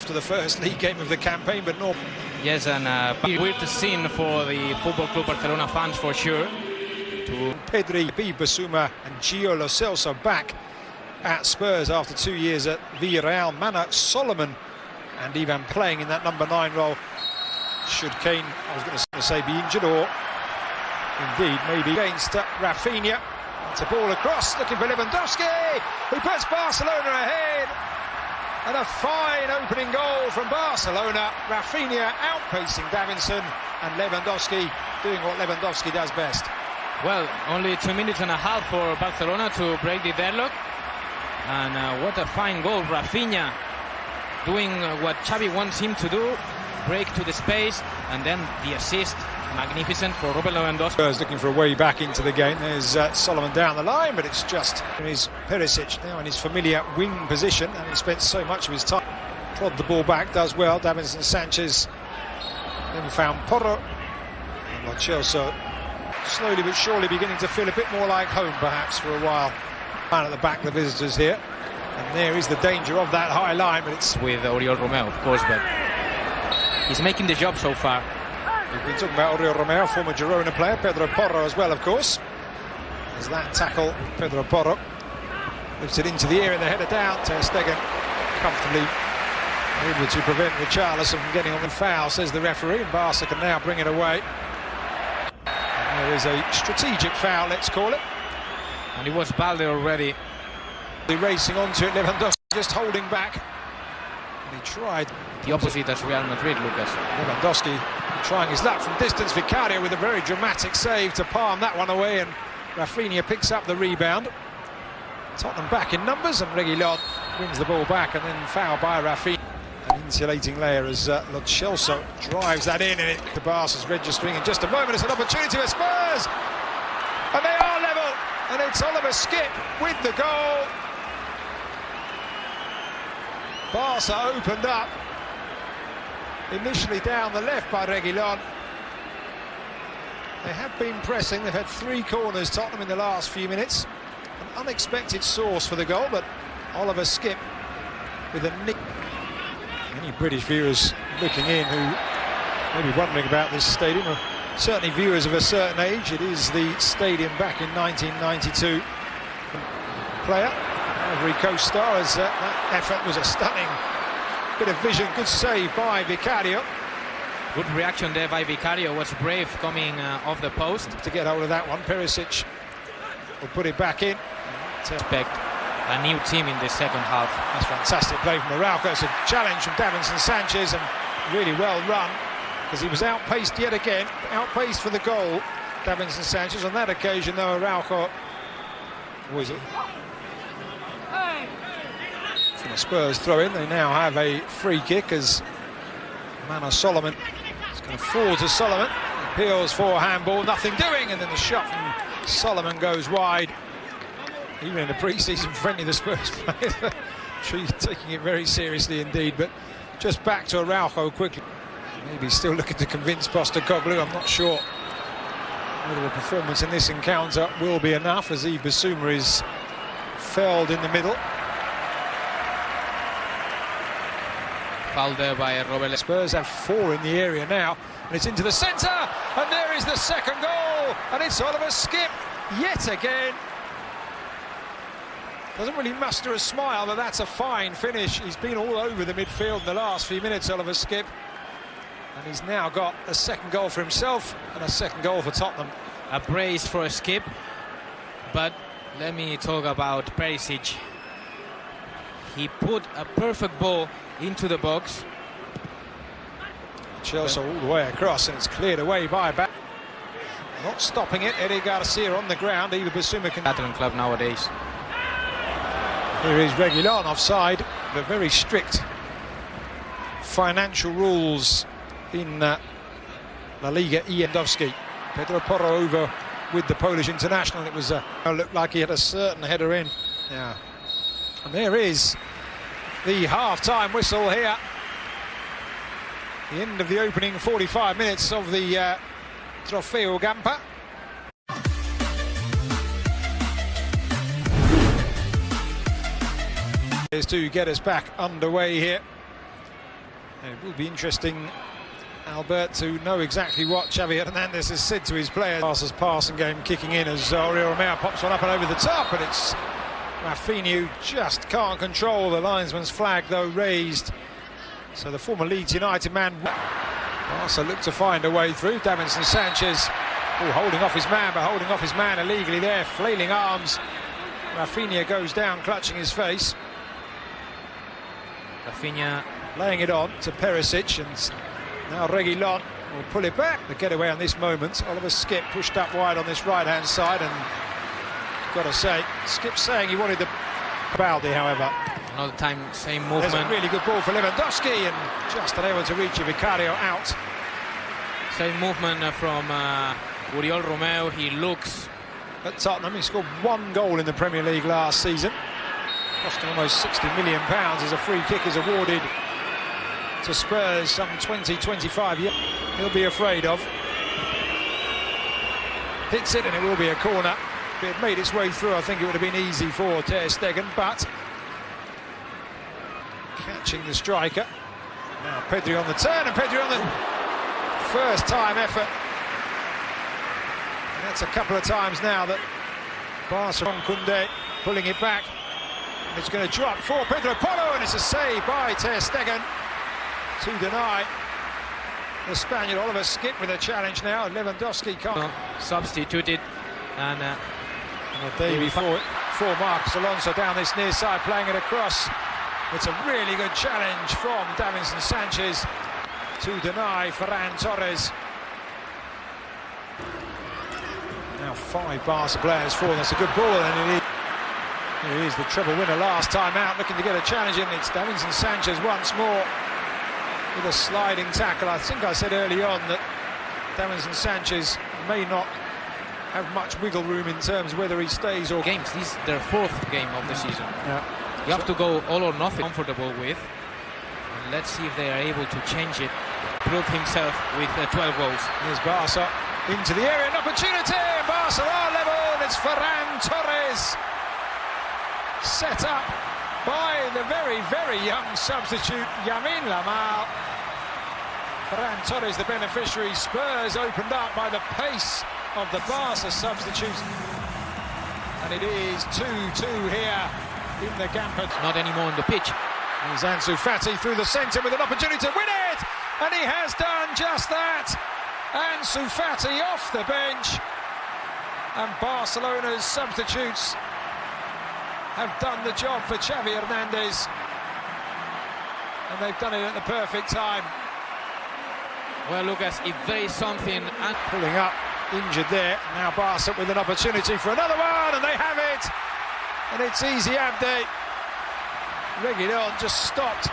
after the first league game of the campaign, but no. Yes, and weird scene for the Football Club Barcelona fans for sure. Pedri, Bissouma and Gio Lo Celso back at Spurs after 2 years at Villarreal. Mana, Solomon and Ivan playing in that number 9 role. Should Kane, I was going to say, be injured, or indeed maybe against Rafinha. It's a ball across, looking for Lewandowski, who puts Barcelona ahead. And a fine opening goal from Barcelona. Rafinha outpacing Davinson, and Lewandowski doing what Lewandowski does best. Well, only 2 minutes and a half for Barcelona to break the deadlock. And what a fine goal. Rafinha doing what Xavi wants him to do. Break to the space, and then the assist. Magnificent for Robert Lewandowski. Spurs looking for a way back into the game. There's Solomon down the line, but it's just his Perisic now in his familiar wing position, and he spent so much of his time. Trod the ball back, does well. Davinson Sanchez then found Porro. And Lo Celso slowly but surely beginning to feel a bit more like home, perhaps, for a while. Man at the back, the visitors here. And there is the danger of that high line, but it's with Oriol Romeo, of course, but he's making the job so far. We've been talking about Oriol Romeo, former Girona player, Pedro Porro as well, of course. As that tackle, Pedro Porro lifts it into the air and the header down. Ter Stegen comfortably able to prevent Richarlison from getting on the foul, says the referee, and Barca can now bring it away. And there is a strategic foul, let's call it. And it was Balde already. Racing onto it, Lewandowski just holding back. And he tried the opposite as Real Madrid, Lucas. Lewandowski trying his luck from distance. Vicario with a very dramatic save to palm that one away, and Rafinha picks up the rebound. Tottenham back in numbers, and Reguilon wins the ball back, and then foul by Rafinha. An insulating layer as Lo Celso drives that in, and the Barca's registering in just a moment. It's an opportunity for Spurs, and they are level, and it's Oliver Skipp with the goal. Barca opened up, initially down the left by Reguilon. They have been pressing. They've had 3 corners, Tottenham, in the last few minutes. An unexpected source for the goal, but Oliver Skipp with a nick. Any British viewers looking in who may be wondering about this stadium, or certainly viewers of a certain age, it is the stadium back in 1992. Player, Ivory Coast star, as that effort was a stunning bit of vision. Good save by Vicario. Good reaction there by Vicario. Was brave coming off the post to get hold of that one. Perisic will put it back in. To expect a new team in the second half. That's fantastic play from Araujo. It's a challenge from Davinson Sanchez, and really well run, because he was outpaced yet again. Outpaced for the goal, Davinson Sanchez. On that occasion, though, Araujo was it? From a Spurs throw-in. They now have a free kick as Mana Solomon is going to fall to Solomon. Appeals for handball, nothing doing, and then the shot from Solomon goes wide. Even in a pre-season friendly, the Spurs players taking it very seriously indeed. But just back to Araujo quickly. Maybe still looking to convince Postecoglou. I'm not sure whether the performance in this encounter will be enough, as Bissouma is felled in the middle. Foul there by Robert. Spurs have 4 in the area now, and it's into the centre, and there is the second goal, and it's Oliver Skipp yet again. Doesn't really muster a smile, but that's a fine finish. He's been all over the midfield in the last few minutes, Oliver Skipp, and he's now got a second goal for himself and a second goal for Tottenham. A brace for a Skipp, but let me talk about Perisic. He put a perfect ball into the box. Chelsea all the way across, and it's cleared away by back. Not stopping it, Eddie Garcia on the ground. Either Bissouma can... Catalan club nowadays. Here is Reguilon offside. The very strict financial rules in La Liga. Lewandowski. Pedro Porro over with the Polish international. It was looked like he had a certain header in. Yeah. And there is the half-time whistle here. The end of the opening 45 minutes of the Trofeo Gampa. Is to get us back underway here. And it will be interesting, Albert, to know exactly what Xavi Hernandez has said to his players. Barca's passing game kicking in as Oriol Romeu pops one up and over the top, but it's Rafinha who just can't control the linesman's flag, though raised. So the former Leeds United man, Barca look to find a way through. Davinson Sanchez, holding off his man, but holding off his man illegally there, flailing arms. Rafinha goes down, clutching his face. Rafinha laying it on to Perisic, and now Reguilon will pull it back. The getaway on this moment. Oliver Skip pushed up wide on this right-hand side, and got to say, Skip saying he wanted the Baldi, however. Another time, same movement. There's a really good ball for Lewandowski, and just unable to reach it. Vicario out. Same movement from Oriol Romeu. He looks at Tottenham. He scored 1 goal in the Premier League last season. Cost him almost £60 million as a free kick is awarded to Spurs some 20-25 years. He'll be afraid of. Hits it, and it will be a corner. If it had made its way through, I think it would have been easy for Ter Stegen, but catching the striker. Now Pedri on the turn, and Pedri on the first time effort. And that's a couple of times now that Barcelona Koundé pulling it back. And it's going to drop for Pedro Porro, and it's a save by Ter Stegen to deny the Spaniard. Oliver Skip with a challenge now. Lewandowski can't. Substituted, and the day before Marcos Alonso down this near side, playing it across. It's a really good challenge from Davinson Sanchez to deny Ferran Torres. Now 5 Barca players for. That's a good ball, and it is the treble winner last time out, looking to get a challenge in. It's Davinson Sanchez once more with a sliding tackle. I think I said early on that Davinson Sanchez may not have much wiggle room in terms of whether he stays or games. This is their 4th game of the season. Yeah. You have to go all or nothing. Comfortable with. And let's see if they are able to change it. Prove himself with 12 goals. Here's Barca into the area, an opportunity. Barca are level, and it's Ferran Torres, set up by the very, very young substitute Yamin Lamal. Ferran Torres, the beneficiary. Spurs opened up by the pace of the Barca substitutes, and it is 2-2 here in the Gambit. Not anymore on the pitch. Here's Ansu Fati through the centre with an opportunity to win it, and he has done just that. Ansu Fati off the bench, and Barcelona's substitutes have done the job for Xavi Hernandez, and they've done it at the perfect time. Well, Lucas, if there is something... Pulling up, injured there. Now Barca with an opportunity for another one, and they have it. And it's easy Abde. Reguilon just stopped.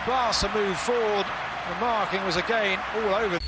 Barca moved forward. The marking was again all over.